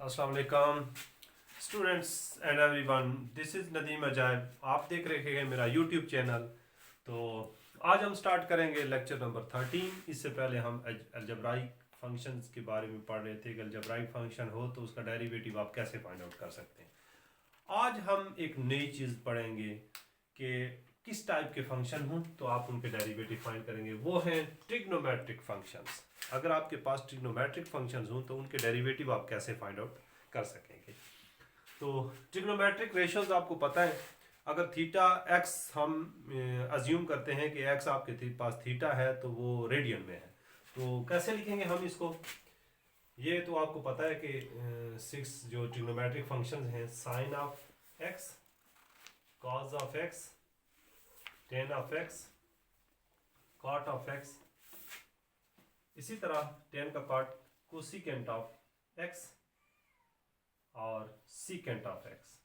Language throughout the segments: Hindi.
अस्सलाम वालेकुम students and everyone, this is Nadeem Ajayab. आप देख रहे हैं मेरा यूट्यूब चैनल। तो आज हम स्टार्ट करेंगे लेक्चर नंबर 13। इससे पहले हम अलजब्राइक फंक्शंस के बारे में पढ़ रहे थे कि अलजब्राइक फंक्शन हो तो उसका डेरिवेटिव आप कैसे फाइंड आउट कर सकते हैं। आज हम एक नई चीज़ पढ़ेंगे कि किस टाइप के फंक्शन हों तो आप उनके डेरिवेटिव फाइंड करेंगे। वो हैं ट्रिग्नोमेट्रिक फंक्शंस। अगर आपके पास ट्रिग्नोमेट्रिक फंक्शंस हों तो उनके डेरिवेटिव आप कैसे फाइंड आउट कर सकेंगे। तो ट्रिग्नोमेट्रिक रेशियोज आपको पता है। अगर थीटा एक्स हम अज्यूम करते हैं कि एक्स आपके पास थीटा है तो वो रेडियन में है, तो कैसे लिखेंगे हम इसको। ये तो आपको पता है कि 6 जो ट्रिग्नोमेट्रिक फंक्शंस हैं, sine of x, cos of x, tan of x, cot of x, इसी तरह टेन का कॉट कोसिकेंट ऑफ एक्स और सीकेंट ऑफ एक्स।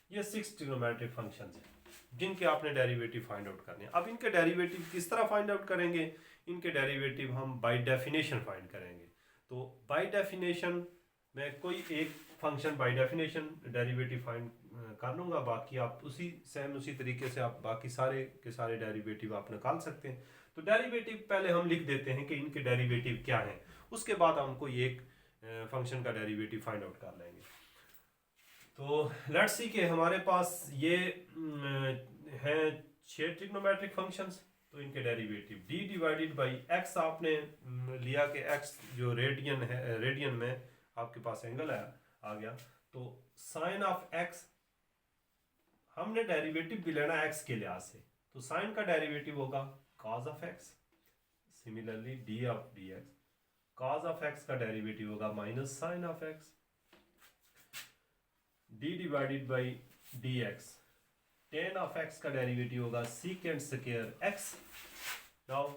ये 6 ट्रिग्नोमेट्रिक फंक्शंस हैं जिनके आपने डेरिवेटिव फाइंड आउट करने हैं। अब इनके डेरिवेटिव किस तरह फाइंड आउट करेंगे? इनके डेरिवेटिव हम बाय डेफिनेशन फाइंड करेंगे। तो बाय डेफिनेशन मैं कोई एक function by definition derivative find कर लूँगा, बाकी आप उसी तरीके से आप बाकी सारे के सारे डेरिवेटिव आप निकाल सकते हैं। तो डेरिवेटिव पहले हम लिख देते हैं कि इनके डेरिवेटिव क्या हैं, उसके बाद हम कोई एक फंक्शन का डेरिवेटिव फाइंड आउट कर लेंगे। तो लेट्स सी कि हमारे पास ये हैं 6 ट्रिग्नोमेट्रिक फंक्शंस। तो इनके derivative d divided by x आपने लिया कि x जो रेडियन है, रेडियन में आपके पास एंगल है आ गया, तो साइन ऑफ x हमने डेरिवेटिव भी लेना x के लिहाज से, तो साइन का डेरिवेटिव होगा cos of x। Similarly d of dx, cos of x का डेरिवेटिव होगा minus sine of x। d divided by dx, tan of x का डेरिवेटिव होगा secant square x। Now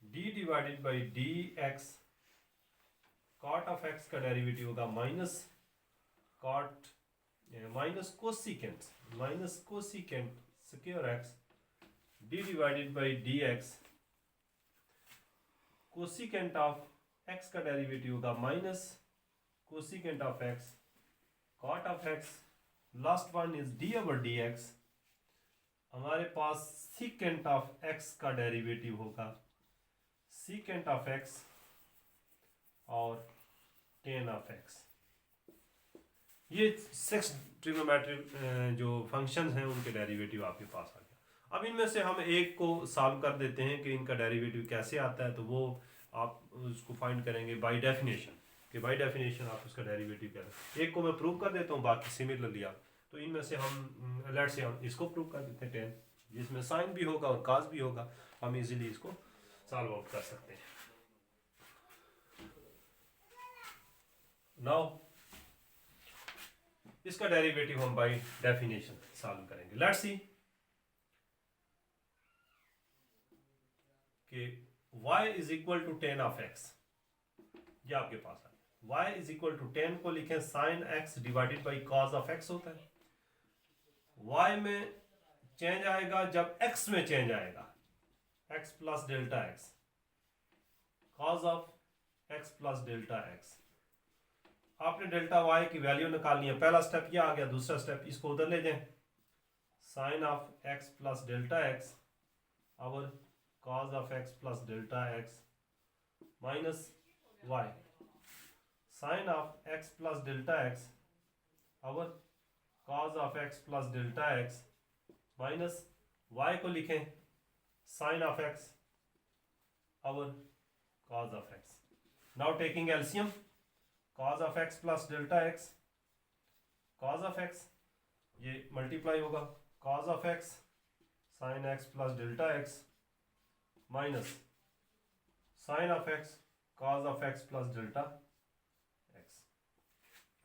d divided by dx, cot of x का डेरिवेटिव होगा minus cosecant square x। d divided by dx, cosecant of x का डेरिवेटिव होगा minus cosecant of x, cot of x। Last one is d over dx। हमारे पास सीकेंट ऑफ x का डेरिवेटिव होगा सीकेंट ऑफ x और टेन ऑफ x। ये 6 ट्रिग्नोमेट्रिक जो फंक्शंस हैं उनके डेरिवेटिव आपके पास आ गया। अब इनमें से हम एक को सॉल्व कर देते हैं कि इनका डेरिवेटिव कैसे आता है। तो वो आप उसको फाइंड करेंगे बाय डेफिनेशन, कि बाय डेफिनेशन आप उसका डेरिवेटिव क्या है। एक को मैं प्रूव कर देता हूँ, बाकी सिमिलरली आप। तो इनमें से हम लेट्स से हम इसको प्रूव कर देते हैं, टेन जिसमें साइन भी होगा और काज भी होगा, हम इजीली इसको सॉल्व आउट कर सकते हैं। नाउ इसका डेरिवेटिव हम बाय डेफिनेशन सॉल्व करेंगे। लेट्स सी कि y is equal to tan of x। ये आपके पास है y इज इक्वल टू 10 को लिखें sine x divided by cos of x होता है। y में चेंज आएगा जब x में चेंज आएगा, x plus delta x, cos of x plus delta x। आपने डेल्टा y की वैल्यू निकालनी है। पहला स्टेप ये आ गया। दूसरा स्टेप इसको उधर ले जाएं, sine of x plus delta x और cos of x plus delta x minus y, sine of x plus delta x और cos of x plus delta x minus y को लिखें साइन ऑफ x और cos of x। Now taking LCM, cos of x plus delta x, cos of x ये मल्टीप्लाई होगा cos of x sine x plus delta x minus sine of x cos of x plus delta x।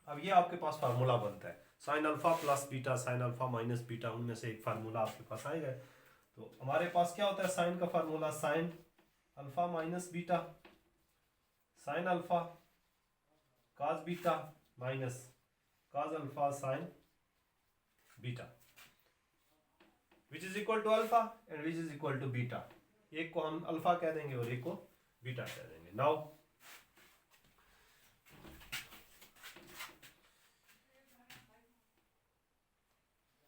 अब ये आपके पास फार्मूला बनता है sine alpha plus beta, sine alpha minus beta, उनमें से एक फार्मूला आपके पास आएगा। तो हमारे पास क्या होता है साइन का formula, sine alpha minus beta, sine alpha cos beta minus cos alpha sine beta, which is equal to alpha and which is equal to beta. एक को हम अल्फा कह देंगे और एक को बीटा कह देंगे। Now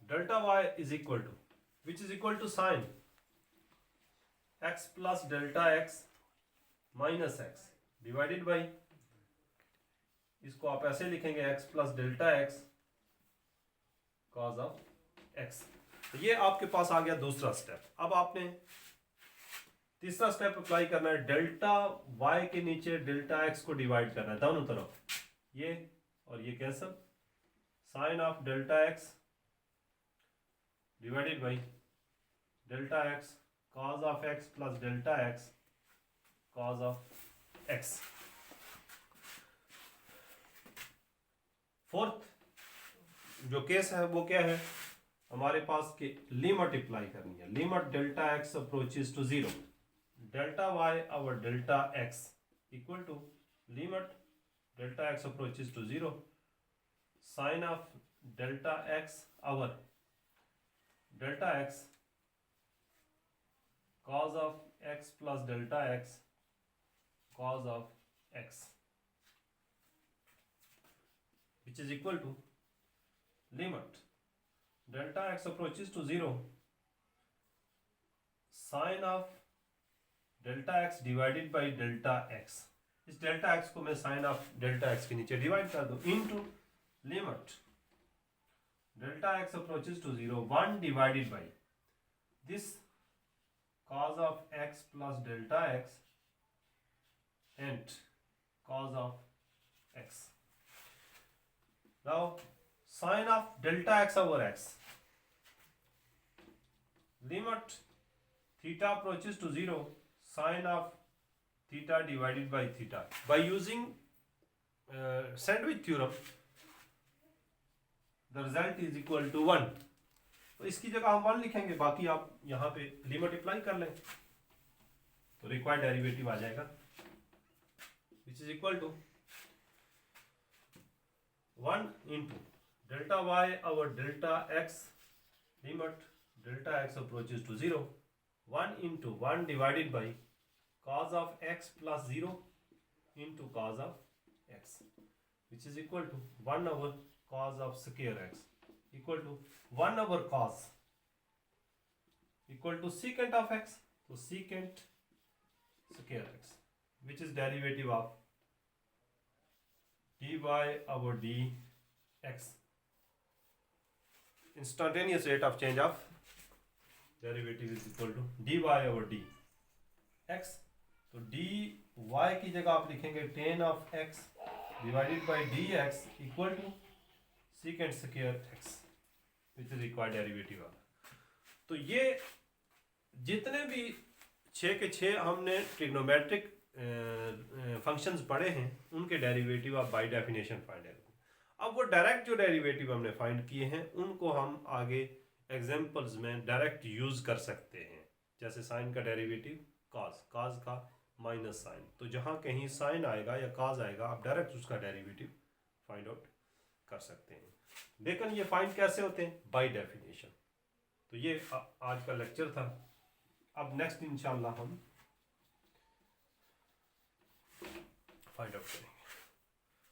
delta y is equal to which is equal to sine x plus delta x minus x divided by, इसको आप ऐसे लिखेंगे x plus delta x cos of x। तो ये आपके पास आ गया दूसरा स्टेप। अब आपने तीसरा स्टेप अप्लाई करना है, डेल्टा y के नीचे डेल्टा x को डिवाइड करना है दोनों तरफ, ये और ये cancel, sine of delta x divided by delta x cos of x plus delta x cos of x। Fourth जो केस है वो क्या है, हमारे पास के लिमिट अप्लाई करनी है, limit delta x approaches to zero, delta y और delta x equal to limit delta x approaches to zero, sine of delta x और delta x cos of x plus delta x cos of x, which is equal to limit delta x approaches to zero, sin of delta x divided by delta x, इस डेल्टा x को मैं साइन ऑफ डेल्टा x के नीचे डिवाइड कर दूं, into limit delta x approaches to zero 1 divided by this cos of x plus delta x and cos of x. Now sin of delta x over x, limit theta approaches to zero, sin of theta divided by theta. By using sandwich theorem, the result is equal to 1. तो इसकी जगह हम 1 लिखेंगे, बाकी आप यहाँ पे लिमिट अप्लाई कर लें तो रिक्वायर्ड डेरिवेटिव आ जाएगा, which is equal to 1 into delta Y और delta X, limit delta X approaches to zero, 1 into 1 divided by cos of X plus zero into cos of X, which is equal to 1 over cos of square X equal to 1 over cos equal to secant of x, so secant square x, which is derivative of dy over dx, instantaneous rate of change of derivative is equal to dy over dx। तो dy की जगह आप लिखेंगे tan of x divided by dx equal to secant square x, which is required derivative of। तो ये जितने भी 6 के 6 हमने ट्रिग्नोमेट्रिक फंक्शंस पढ़े हैं उनके डेरिवेटिव आप बाय डेफिनेशन फाइंड करेंगे। अब वो डायरेक्ट जो डेरिवेटिव हमने फाइंड किए हैं उनको हम आगे एग्जांपल्स में डायरेक्ट यूज कर सकते हैं, जैसे साइन का डेरिवेटिव कॉस, कॉस का माइनस साइन, तो जहाँ कहीं साइन आएगा या कॉस आएगा आप डायरेक्ट उसका डेरिवेटिव फाइंड आउट कर सकते हैं। लेकिन ये फाइंड कैसे होते हैं, बाय डेफिनेशन। तो ये आज का लेक्चर था। अब नेक्स्ट इंशाल्लाह हम फाइंड आउट करेंगे।